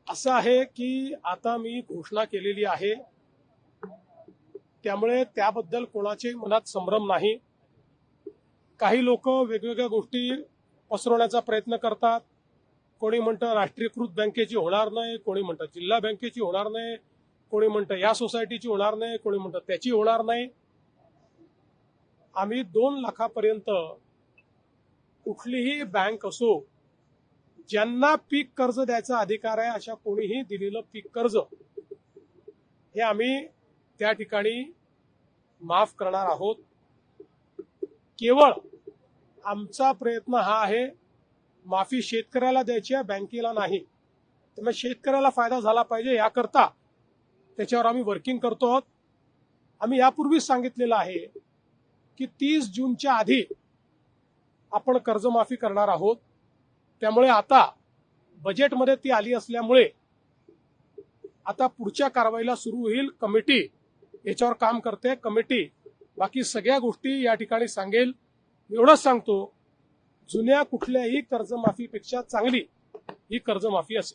असं आहे की आता मी घोषणा केलेली आहे, त्यामुळे त्याबद्दल कोणाचे मनात संभ्रम नाही। काही लोक वेगवेगळ्या गोष्टी पसरवण्याचा प्रयत्न करतात। कोणी म्हणतं राष्ट्रीयकृत बँकेची होणार नाही, कोणी म्हणतं जिल्हा बँकेची होणार नाही, कोणी म्हणतं या सोसायटीची होणार नाही, कोणी म्हणतं त्याची होणार नाही। आम्ही 2 लाखापर्यंत कुठलीही बँक असो, ज्यांना पीक कर्ज द्यायचा अधिकार आहे अशा कोणीही दिलेलं पीक कर्ज हे आम्ही त्या ठिकाणी माफ करणार आहोत। केवळ आमचा प्रयत्न हा आहे, माफी शेतकऱ्याला द्यायची आहे, बँकेला नाही। त्यामुळे शेतकऱ्याला फायदा झाला पाहिजे याकरता त्याच्यावर आम्ही वर्किंग करतो आहोत। आम्ही यापूर्वीच सांगितलेलं आहे की 30 जूनच्या आधी आपण कर्जमाफी करणार आहोत। त्यामुळे आता बजेटमध्ये ती आली असल्यामुळे आता पुढच्या कारवाईला सुरू होईल। कमिटी याच्यावर काम करते, कमिटी बाकी सगळ्या गोष्टी या ठिकाणी सांगेल। एवढंच सांगतो, जुन्या कुठल्याही कर्जमाफीपेक्षा चांगली ही कर्जमाफी असेल।